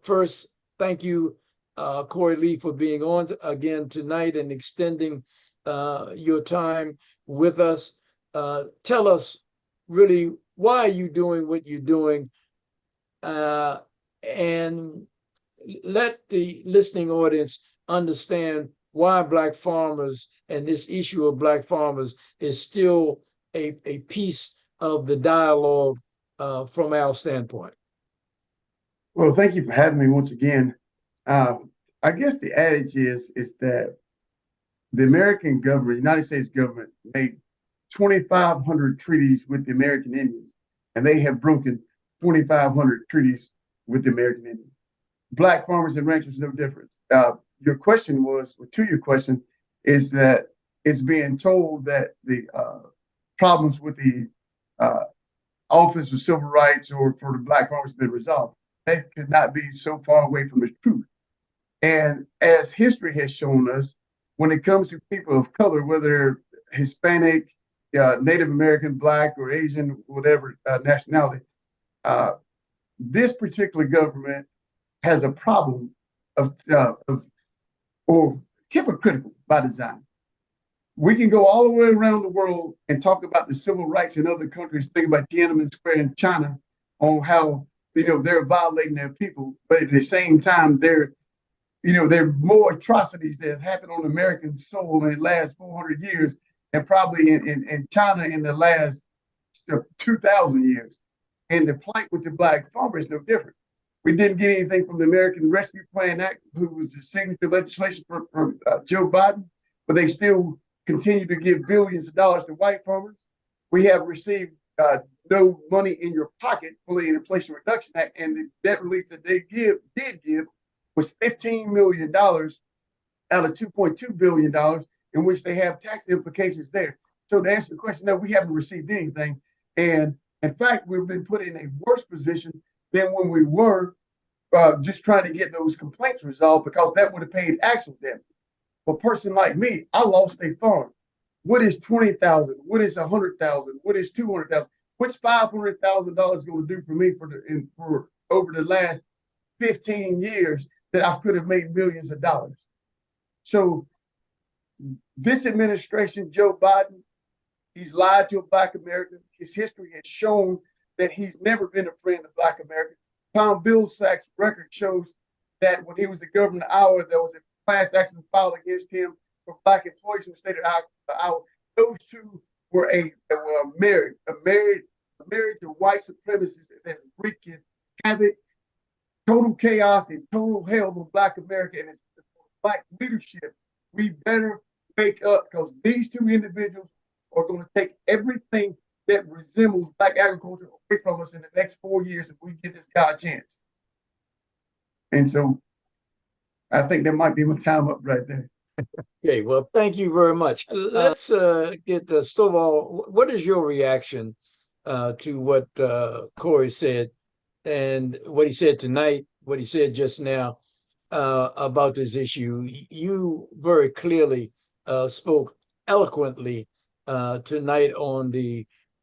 First, thank you, Corey Lee, for being on again tonight and extending your time with us. Tell us really why are you doing what you're doing, uh, and let the listening audience understand why Black farmers and this issue of Black farmers is still a piece of the dialogue from our standpoint. Well, thank you for having me once again. Um, I guess the adage is that the American government, United States government, made 2,500 treaties with the American Indians, and they have broken 2,500 treaties with the American Indians. Black farmers and ranchers, no difference. Your question was, or to your question, is that it's being told that the problems with the uh, Office of Civil Rights or for the Black farmers have been resolved. That could not be so far away from the truth. And as history has shown us, when it comes to people of color, whether Hispanic, Native American, Black, or Asian, whatever nationality, uh, this particular government has a problem of or hypocritical by design. We can go all the way around the world and talk about the civil rights in other countries. Think about Tiananmen Square in China on how they're violating their people, but at the same time there are more atrocities that have happened on American soil in the last 400 years and probably in China in the last 2,000 years. And the plight with the Black farmer is no different. We didn't get anything from the American Rescue Plan Act, who was the signature legislation from Joe Biden, but they still continue to give billions of dollars to white farmers. We have received no money in your pocket for the Inflation Reduction Act, and the debt relief that they did give was $15 million out of $2.2 billion, in which they have tax implications there. So to answer the question, no, we haven't received anything, and in fact, we've been put in a worse position than when we were just trying to get those complaints resolved, because that would have paid actual damage. For a person like me, I lost a farm. What is 20,000? What is 100,000? What is 200,000? What's $500,000 going to do for me for over the last 15 years that I could have made millions of dollars? So this administration, Joe Biden, he's lied to Black Americans. His history has shown that he's never been a friend of Black Americans. Tom Vilsack's record shows that when he was the governor of Iowa, there was a class action filed against him for Black employees in the state of Iowa. Those two were married to white supremacists that wreaking havoc, total chaos, and total hell on Black America and its Black leadership. We better wake up, because these two individuals are going to take everything that resembles Black agriculture away from us in the next 4 years if we give this guy a chance. And so I think that might be my time up right there. Okay, well, thank you very much. Let's get Stovall. What is your reaction to what Corey said and what he said tonight, what he said just now about this issue? You very clearly spoke eloquently tonight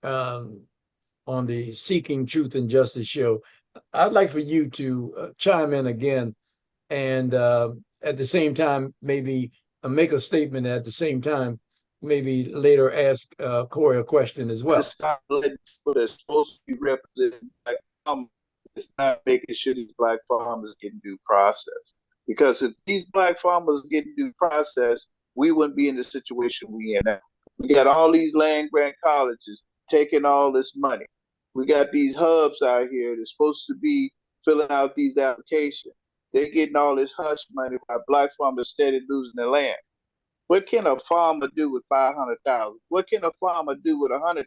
um, on the Seeking Truth and Justice show. I'd like for you to chime in again, and at the same time, maybe make a statement. At the same time, maybe later ask Corey a question as well. Stop letting people that's supposed to be representing Black farmers, it's not making sure these Black farmers get due process. Because if these Black farmers get due process, we wouldn't be in the situation we in now. We got all these land grant colleges taking all this money. We got these hubs out here that's supposed to be filling out these applications. They're getting all this hush money while Black farmers steady losing their land. What can a farmer do with 500,000? What can a farmer do with 100,000?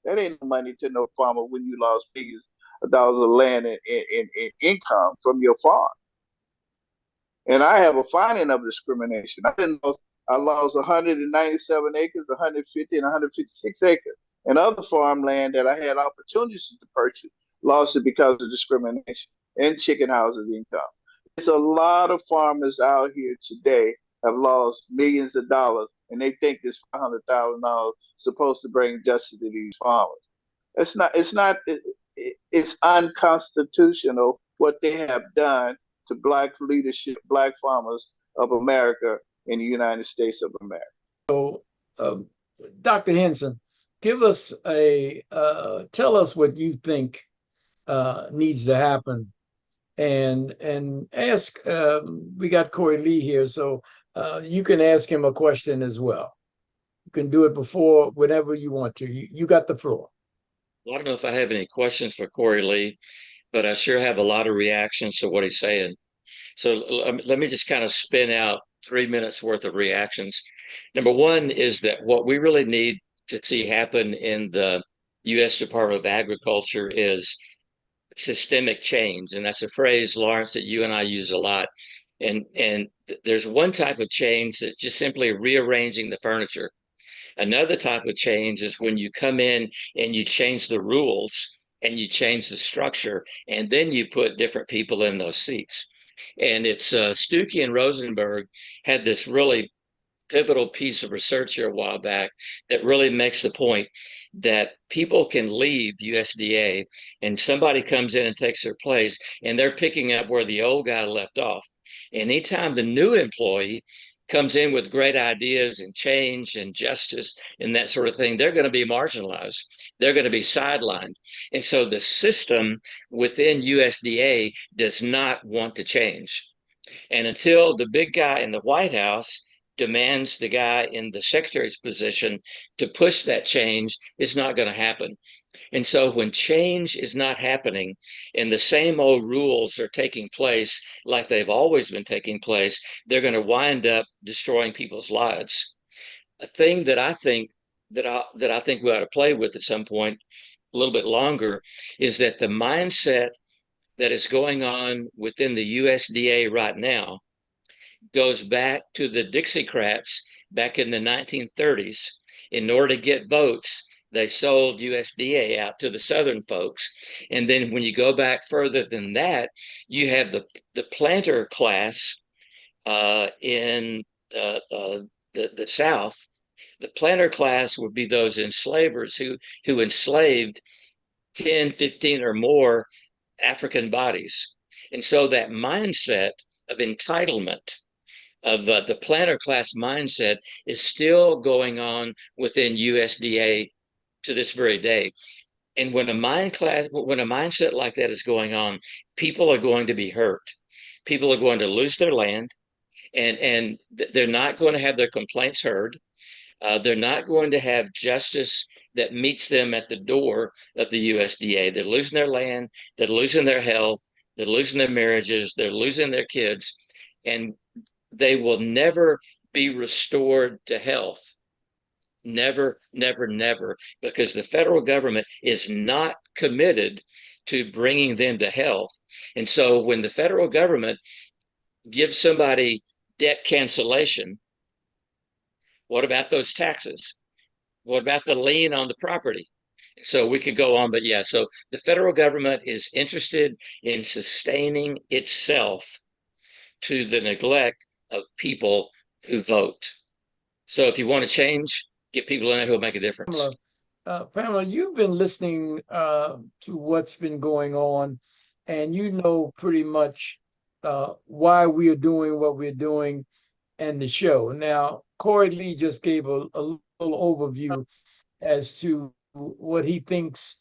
That ain't no money to no farmer when you lost millions of dollars of land in income from your farm. And I have a finding of discrimination. I didn't know I lost 197 acres, 150 and 156 acres. And other farmland that I had opportunities to purchase lost it because of discrimination and chicken houses income. There's a lot of farmers out here today have lost millions of dollars, and they think this $500,000 is supposed to bring justice to these farmers. It's not. It's not. It's unconstitutional what they have done to Black leadership, Black farmers of America in the United States of America. So, Dr. Henson, give us tell us what you think needs to happen, and ask. We got Corey Lee here, so you can ask him a question as well. You can do it before, whenever you want to. You got the floor. Well, I don't know if I have any questions for Corey Lee, but I sure have a lot of reactions to what he's saying. So let me just kind of spin out 3 minutes worth of reactions. Number one is that what we really need to see happen in the U.S. Department of Agriculture is systemic change. And that's a phrase, Lawrence, that you and I use a lot. And there's one type of change that's just simply rearranging the furniture. Another type of change is when you come in and you change the rules and you change the structure, and then you put different people in those seats. And it's Stuckey and Rosenberg had this really pivotal piece of research here a while back that really makes the point that people can leave USDA and somebody comes in and takes their place, and they're picking up where the old guy left off. Anytime the new employee comes in with great ideas and change and justice and that sort of thing, they're going to be marginalized. They're going to be sidelined. And so the system within USDA does not want to change. And until the big guy in the White House demands the guy in the secretary's position to push that change, it's not going to happen. And so when change is not happening and the same old rules are taking place like they've always been taking place, they're going to wind up destroying people's lives. A thing that I think we ought to play with at some point a little bit longer is that the mindset that is going on within the USDA right now goes back to the Dixiecrats back in the 1930s. In order to get votes, they sold USDA out to the Southern folks. And then when you go back further than that, you have the planter class in the South. The planter class would be those enslavers who enslaved 10, 15 or more African bodies. And so that mindset of entitlement, of the planter class mindset, is still going on within USDA to this very day. And when a mindset like that is going on, people are going to be hurt. People are going to lose their land, and they're not going to have their complaints heard. They're not going to have justice that meets them at the door of the USDA. They're losing their land, they're losing their health, they're losing their marriages, they're losing their kids, and they will never be restored to health. Never, never, never, because the federal government is not committed to bringing them to health. And so when the federal government gives somebody debt cancellation, what about those taxes? What about the lien on the property? So we could go on, but yeah, so the federal government is interested in sustaining itself to the neglect of people who vote. So if you want to change, get people in there who'll make a difference. Pamela, you've been listening to what's been going on, and you know pretty much why we are doing what we're doing and the show. Now, Corey Lee just gave a little overview as to what he thinks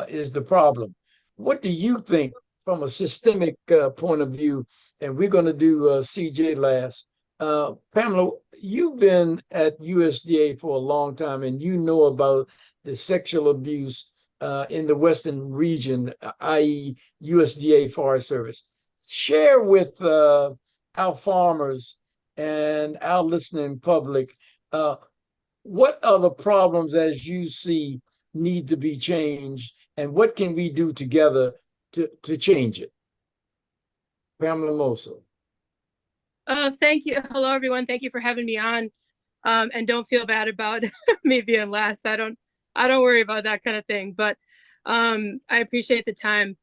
is the problem. What do you think from a systemic point of view? And we're going to do CJ last. Pamela, you've been at USDA for a long time, and you know about the sexual abuse in the Western region, i.e. USDA Forest Service. Share with our farmers and our listening public, what are the problems as you see need to be changed, and what can we do together to change it? Pamela Moso. Thank you. Hello, everyone. Thank you for having me on. And don't feel bad about me being last. I don't worry about that kind of thing, but I appreciate the time.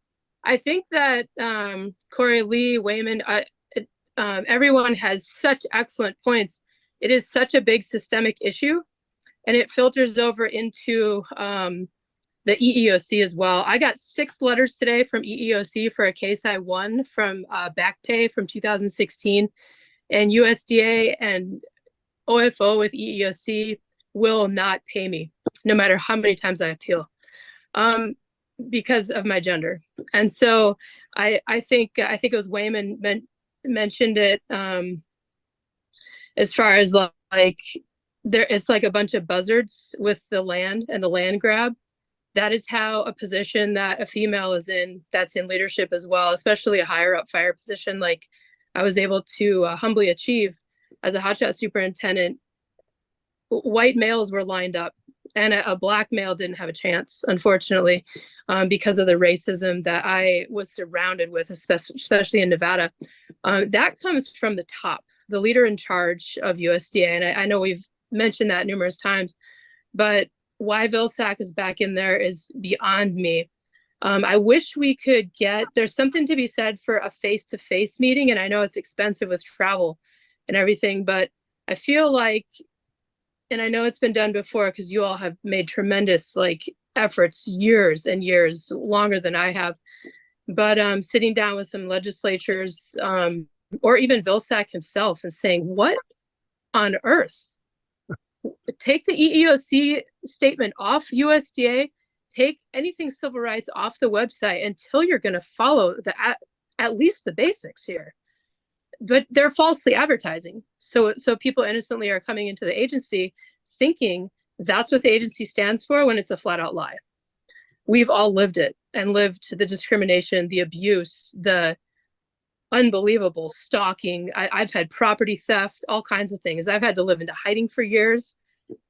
I think that Corey Lee, Wayman, everyone has such excellent points. It is such a big systemic issue, and it filters over into the EEOC as well. I got 6 letters today from EEOC for a case I won from back pay from 2016, and USDA and OFO with EEOC will not pay me, no matter how many times I appeal, because of my gender. And so I think it was Wayman mentioned it, as far as like it's like a bunch of buzzards with the land and the land grab. That is how a position that a female is in, that's in leadership as well, especially a higher up fire position, like I was able to humbly achieve as a hotshot superintendent. White males were lined up, and a black male didn't have a chance, unfortunately, because of the racism that I was surrounded with, especially in Nevada. That comes from the top, the leader in charge of USDA. And I know we've mentioned that numerous times, but why Vilsack is back in there is beyond me. I wish we could there's something to be said for a face-to-face meeting, and I know it's expensive with travel and everything, but I feel like, and I know it's been done before because you all have made tremendous efforts, years and years, longer than I have, but sitting down with some legislatures, or even Vilsack himself, and saying, what on earth? Take the EEOC statement off USDA, take anything civil rights off the website until you're going to follow at least the basics here. But they're falsely advertising. So people innocently are coming into the agency thinking that's what the agency stands for, when it's a flat out lie. We've all lived it, and lived the discrimination, the abuse, the unbelievable stalking. I've had property theft, all kinds of things. I've had to live into hiding for years.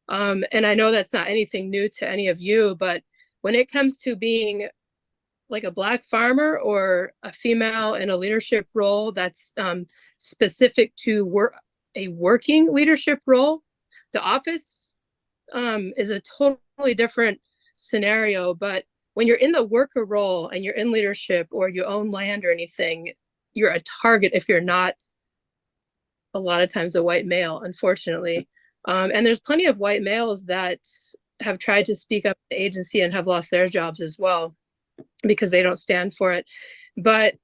And I know that's not anything new to any of you, but when it comes to being like a Black farmer or a female in a leadership role that's specific to a working leadership role, the office is a totally different scenario. But when you're in the worker role and you're in leadership or you own land or anything, you're a target if you're not a lot of times a white male, unfortunately. And there's plenty of white males that have tried to speak up the agency and have lost their jobs as well, because they don't stand for it. But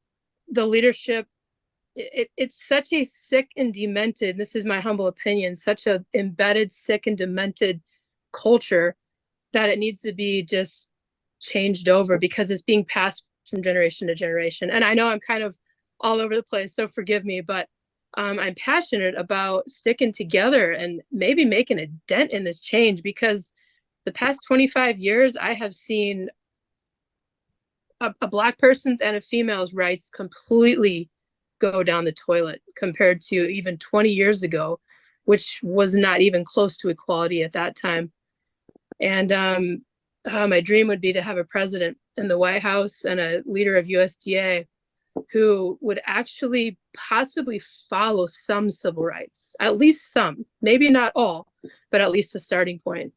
the leadership, it's such a sick and demented, this is my humble opinion, such a embedded, sick and demented culture that it needs to be just changed over, because it's being passed from generation to generation. And I know I'm kind of all over the place, so forgive me, but I'm passionate about sticking together and maybe making a dent in this change, because the past 25 years, I have seen a Black person's and a female's rights completely go down the toilet compared to even 20 years ago, which was not even close to equality at that time. And my dream would be to have a president in the White House and a leader of USDA who would actually possibly follow some civil rights, at least some, maybe not all, but at least a starting point.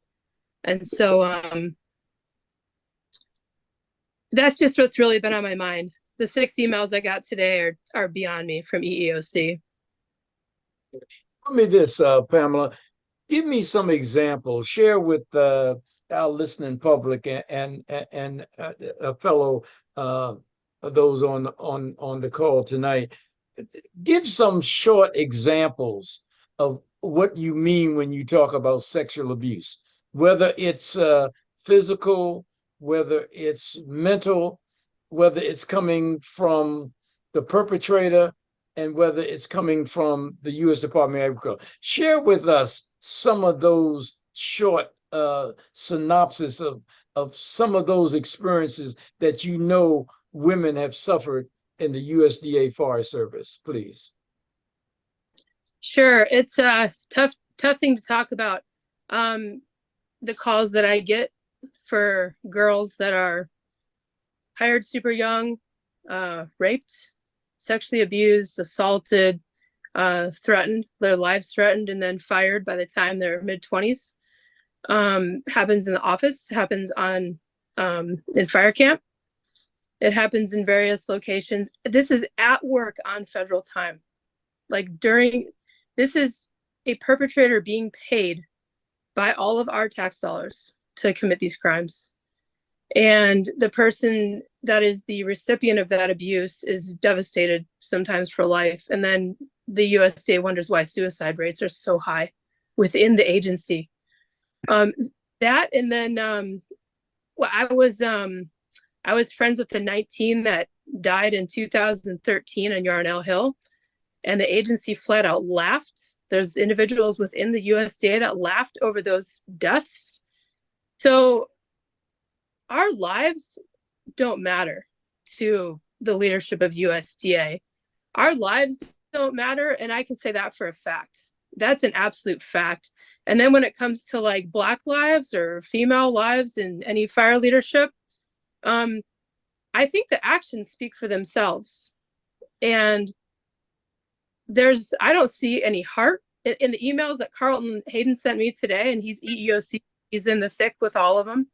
And so that's just what's really been on my mind. The 6 emails I got today are beyond me from EEOC. Tell me this, Pamela, give me some examples, share with our listening public and a fellow those on the call tonight. Give some short examples of what you mean when you talk about sexual abuse, whether it's physical, whether it's mental, whether it's coming from the perpetrator, and whether it's coming from the U.S. Department of Agriculture. Share with us some of those short synopsis of some of those experiences that you know women have suffered in the USDA Forest Service, please. Sure, it's a tough thing to talk about. The calls that I get for girls that are hired super young, raped, sexually abused, assaulted, threatened, their lives threatened, and then fired by the time they're mid-20s. Happens in the office, happens in fire camp. It happens in various locations. This is at work on federal time. This is a perpetrator being paid by all of our tax dollars to commit these crimes. And the person that is the recipient of that abuse is devastated sometimes for life. And then the USDA wonders why suicide rates are so high within the agency. That and then well, I was friends with the 19 that died in 2013 on Yarnell Hill, and the agency flat out laughed. There's individuals within the USDA that laughed over those deaths. So our lives don't matter to the leadership of USDA. Our lives don't matter, and I can say that for a fact. That's an absolute fact. And then when it comes to like Black lives or female lives in any fire leadership, I think the actions speak for themselves. And I don't see any heart in the emails that Carlton Hayden sent me today, and he's EEOC, he's in the thick with all of them,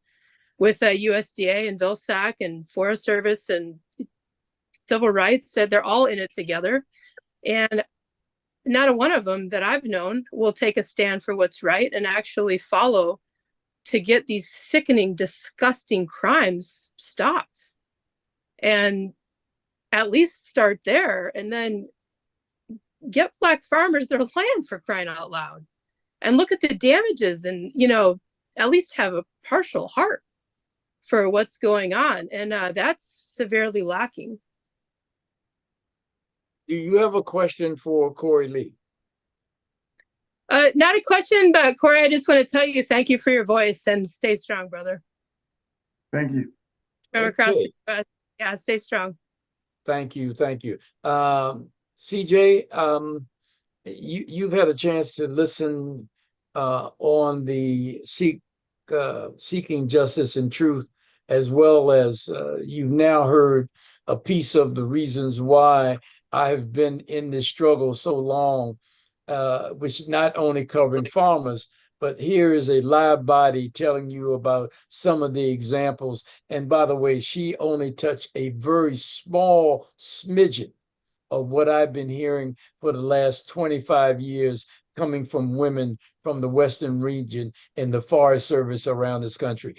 with USDA and Vilsack and Forest Service and civil rights, said they're all in it together. And not a one of them that I've known will take a stand for what's right and actually follow to get these sickening, disgusting crimes stopped. And at least start there, and then get Black farmers their land, for crying out loud. And look at the damages, and, you know, at least have a partial heart for what's going on. And that's severely lacking. Do you have a question for Corey Lee? Not a question, but Corey, I just want to tell you thank you for your voice, and stay strong, brother. Thank you. From across the US. Yeah, stay strong. Thank you. Thank you. CJ, you've had a chance to listen on the Seeking Justice and Truth, as well as you've now heard a piece of the reasons why I have been in this struggle so long, which not only covering farmers, but here is a live body telling you about some of the examples. And by the way, she only touched a very small smidgen of what I've been hearing for the last 25 years coming from women from the Western region and the Forest Service around this country.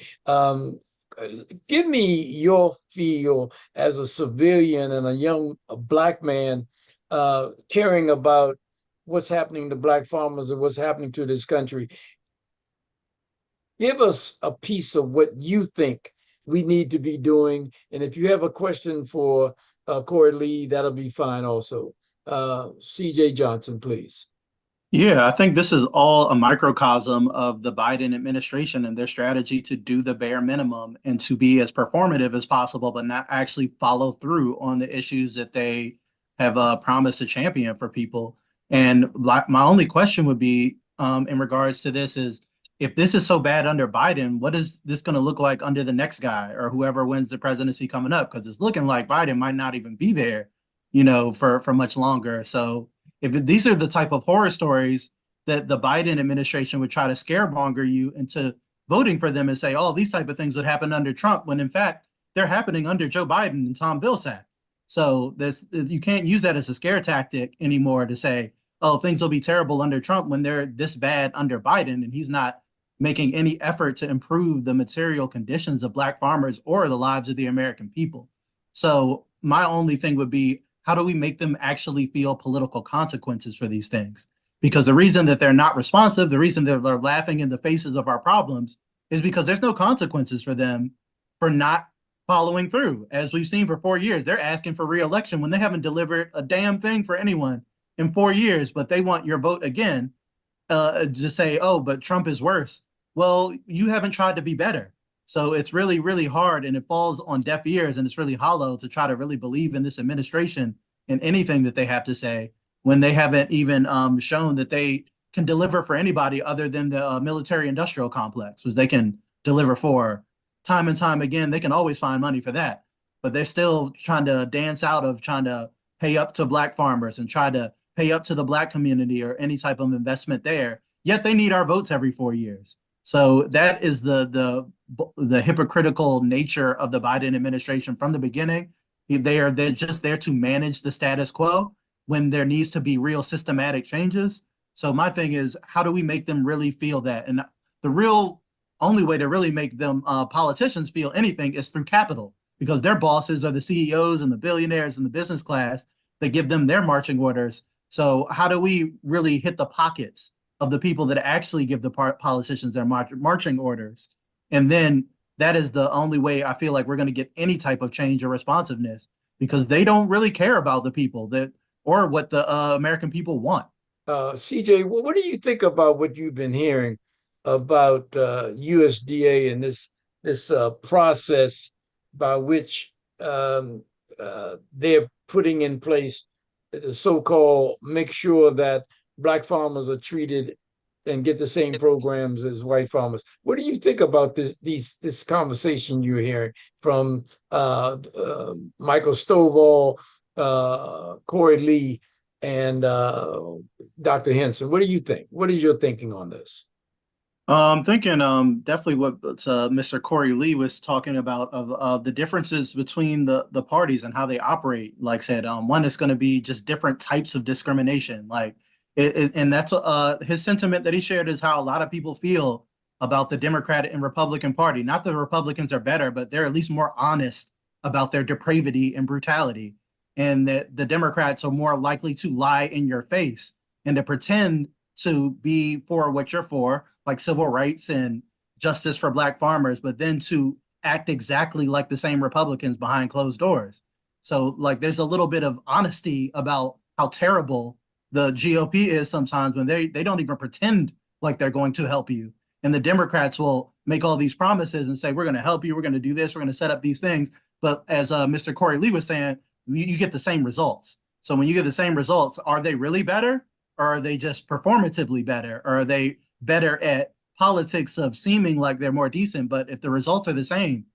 Give me your feel as a civilian and a young Black man caring about what's happening to Black farmers and what's happening to this country. Give us a piece of what you think we need to be doing. And if you have a question for Corey Lee, that'll be fine also. CJ Johnson, please. Yeah, I think this is all a microcosm of the Biden administration and their strategy to do the bare minimum and to be as performative as possible, but not actually follow through on the issues that they have promised to champion for people. And my only question would be in regards to this is, if this is so bad under Biden, what is this going to look like under the next guy or whoever wins the presidency coming up? Because it's looking like Biden might not even be there, you know, for much longer. So if these are the type of horror stories that the Biden administration would try to scaremonger you into voting for them and say, oh, these type of things would happen under Trump, when in fact, they're happening under Joe Biden and Tom Vilsack. So you can't use that as a scare tactic anymore to say, oh, things will be terrible under Trump when they're this bad under Biden, and he's not making any effort to improve the material conditions of Black farmers or the lives of the American people. So my only thing would be, how do we make them actually feel political consequences for these things? Because the reason that they're not responsive, the reason that they're laughing in the faces of our problems, is because there's no consequences for them for not following through. As we've seen for 4 years, they're asking for re-election when they haven't delivered a damn thing for anyone in 4 years, but they want your vote again to say, oh, but Trump is worse. Well, you haven't tried to be better. So it's really, really hard, and it falls on deaf ears, and it's really hollow to try to really believe in this administration and anything that they have to say when they haven't even shown that they can deliver for anybody other than the military-industrial complex, which they can deliver for time and time again. They can always find money for that, but they're still trying to dance out of trying to pay up to Black farmers and try to pay up to the Black community or any type of investment there. Yet they need our votes every 4 years. So that is the hypocritical nature of the Biden administration from the beginning. They're just there to manage the status quo when there needs to be real systematic changes. So my thing is, how do we make them really feel that? And the real only way to really make them politicians feel anything is through capital, because their bosses are the CEOs and the billionaires and the business class that give them their marching orders. So how do we really hit the pockets of the people that actually give the politicians their marching orders? And then that is the only way I feel like we're going to get any type of change or responsiveness, because they don't really care about the people that or what the American people want. CJ, what do you think about what you've been hearing about USDA and this process by which they're putting in place the so-called make sure that Black farmers are treated and get the same programs as white farmers? What do you think about this conversation you're hearing from Michael Stovall, Corey Lee, and Dr. Henson? What do you think? What is your thinking on this? I'm thinking definitely what Mr. Corey Lee was talking about of the differences between the parties and how they operate. Like I said, one is going to be just different types of discrimination. Like and that's his sentiment that he shared is how a lot of people feel about the Democratic and Republican Party. Not that the Republicans are better, but they're at least more honest about their depravity and brutality, and that the Democrats are more likely to lie in your face and to pretend to be for what you're for, like civil rights and justice for Black farmers, but then to act exactly like the same Republicans behind closed doors. So like there's a little bit of honesty about how terrible the GOP is sometimes when they don't even pretend like they're going to help you. And the Democrats will make all these promises and say, we're going to help you, we're going to do this, we're going to set up these things. But as Mr. Corey Lee was saying, you get the same results. So when you get the same results, are they really better? Or are they just performatively better? Or are they better at politics of seeming like they're more decent? But if the results are the same,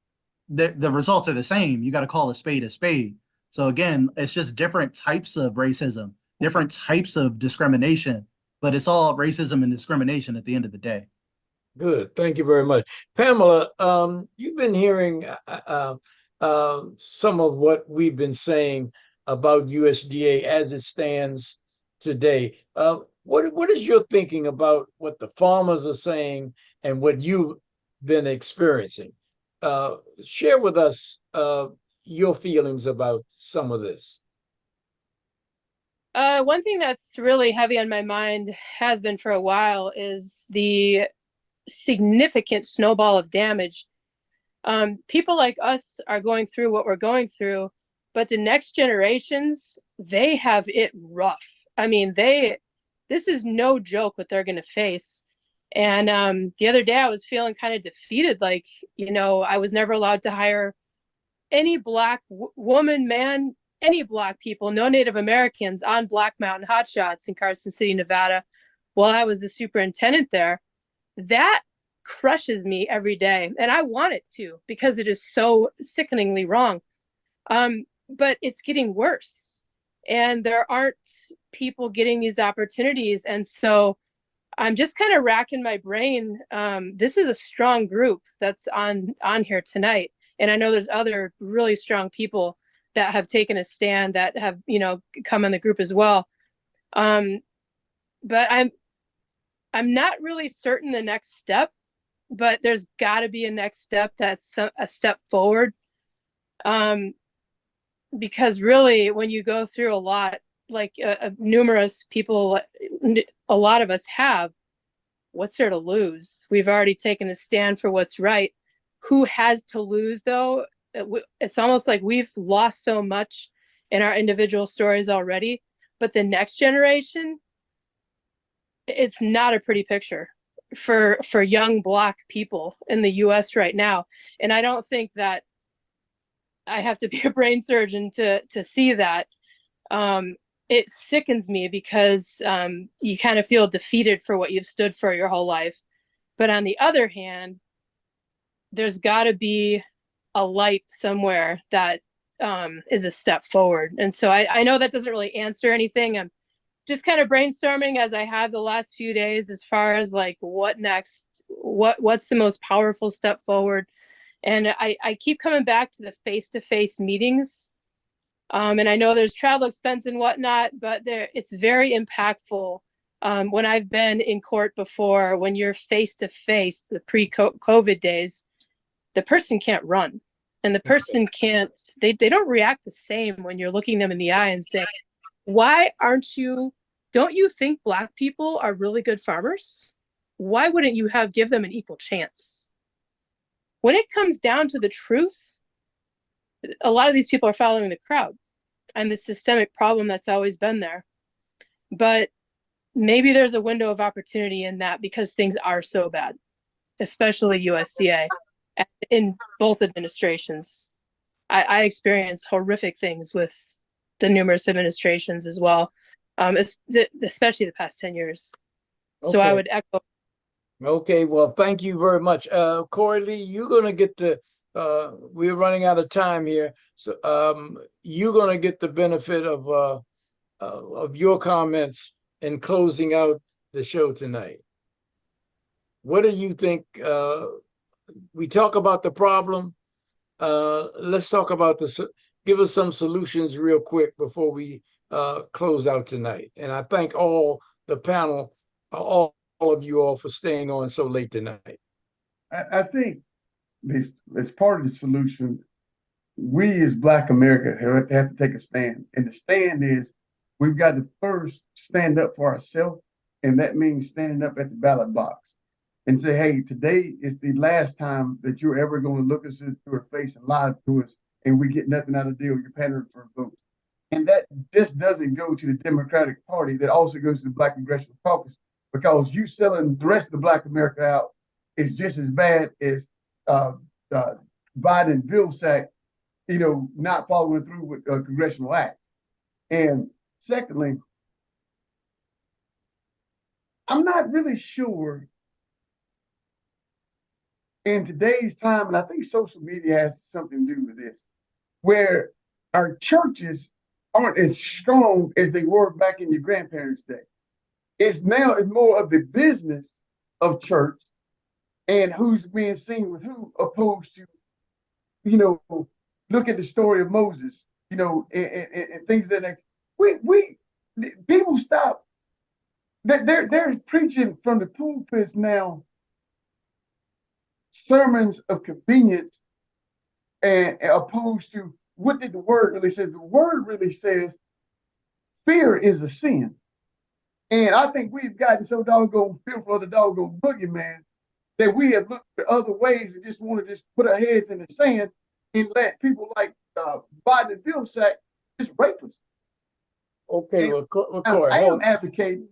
the results are the same. You got to call a spade a spade. So again, it's just different types of racism, different types of discrimination, but it's all racism and discrimination at the end of the day. Good. Thank you very much. Pamela, you've been hearing some of what we've been saying about USDA as it stands today. What is your thinking about what the farmers are saying and what you've been experiencing? Share with us your feelings about some of this. One thing that's really heavy on my mind, has been for a while, is the significant snowball of damage. People like us are going through what we're going through, but the next generations, they have it rough. I mean, this is no joke what they're going to face. And the other day I was feeling kind of defeated. Like, I was never allowed to hire any Black woman, man, any Black people, no Native Americans on Black Mountain hotshots in Carson City, Nevada, while I was the superintendent there. That crushes me every day. And I want it to, because it is so sickeningly wrong. But it's getting worse. And there aren't people getting these opportunities. And so I'm just kind of racking my brain. This is a strong group that's on here tonight. And I know there's other really strong people that have taken a stand, that have, come on the group as well. But I'm not really certain the next step, but there's got to be a next step that's a step forward. Because really, when you go through a lot, like numerous people, a lot of us have, what's there to lose? We've already taken a stand for what's right. Who has to lose, though? It's almost like we've lost so much in our individual stories already. But the next generation, it's not a pretty picture for young Black people in the U.S. right now. And I don't think that I have to be a brain surgeon to see that. It sickens me, because you kind of feel defeated for what you've stood for your whole life. But on the other hand, there's got to be a light somewhere that is a step forward. And so I know that doesn't really answer anything. I'm just kind of brainstorming as I have the last few days, as far as like what next, what's the most powerful step forward. And I keep coming back to the face-to-face meetings. And I know there's travel expense and whatnot, but it's very impactful When I've been in court before, when you're face to face, the pre-COVID days, the person can't run, and the person can't. They don't react the same when you're looking them in the eye and saying, "Why aren't you? Don't you think Black people are really good farmers? Why wouldn't you give them an equal chance?" When it comes down to the truth, a lot of these people are following the crowd and the systemic problem that's always been there. But maybe there's a window of opportunity in that, because things are so bad, especially USDA in both administrations. I experienced horrific things with the numerous administrations as well, especially the past 10 years. So I would echo. Okay, well, thank you very much. Corey Lee, you're going to get the, we're running out of time here. So you're going to get the benefit of your comments in closing out the show tonight. What do you think? We talk about the problem. Let's talk about give us some solutions real quick before we close out tonight. And I thank all the panel, all of you all for staying on so late tonight. I think this, as part of the solution, we as Black America have to take a stand. And the stand is, we've got to first stand up for ourselves. And that means standing up at the ballot box and say, hey, today is the last time that you're ever going to look us into our face and lie to us, and we get nothing out of the deal. You're pandering for a vote. And that just doesn't go to the Democratic Party. That also goes to the Black Congressional Caucus, because you selling the rest of the Black America out is just as bad as Biden and Vilsack, not following through with congressional acts. And secondly, I'm not really sure in today's time, and I think social media has something to do with this, where our churches aren't as strong as they were back in your grandparents' day. It's more of the business of church and who's being seen with who, opposed to, look at the story of Moses, and things that people stop. They're preaching from the pulpits now sermons of convenience, and opposed to what did the word really say. The word really says fear is a sin. And I think we've gotten so doggone fearful of the doggone boogeyman that we have looked at other ways and just want to just put our heads in the sand and let people like Biden and Vilsack just rape us. Okay, and well, Corey, I am advocating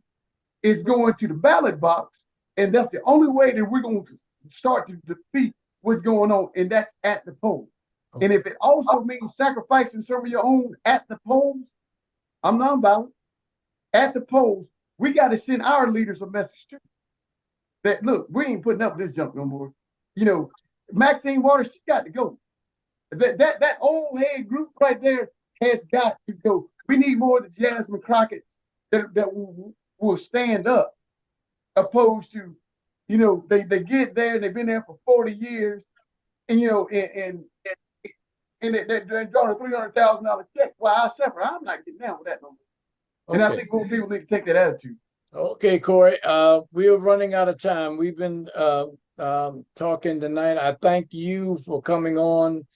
is going to the ballot box, and that's the only way that we're going to start to defeat what's going on, and that's at the polls. Okay. And if it also means sacrificing some of your own at the polls, I'm nonviolent. At the polls, we got to send our leaders a message too. That look, we ain't putting up with this junk no more. Maxine Waters, she's got to go. That old head group right there has got to go. We need more of the Jasmine Crockett's that will stand up, opposed to, they get there and they've been there for 40 years, and they're drawing a $300,000 check. Well, I suffer. I'm not getting down with that no more. And I think more people need to take that attitude. Okay, Corey, we are running out of time. We've been talking tonight. I thank you for coming on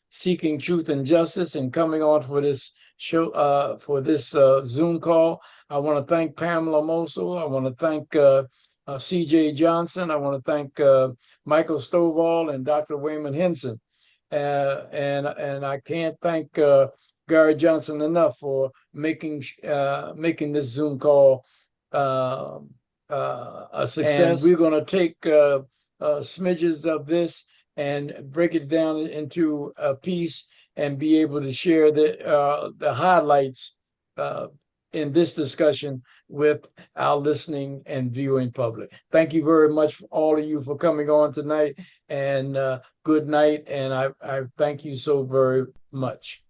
Seeking Truth and Justice and coming on for this show, for this Zoom call. I want to thank Pamela Mosel. I want to thank CJ Johnson. I want to thank Michael Stovall and Dr. Wayman Henson. And I can't thank Gary Johnson enough for making this Zoom call a success. And we're going to take smidges of this and break it down into a piece and be able to share the highlights in this discussion with our listening and viewing public. Thank you very much, all of you, for coming on tonight, and good night. And I thank you so very much.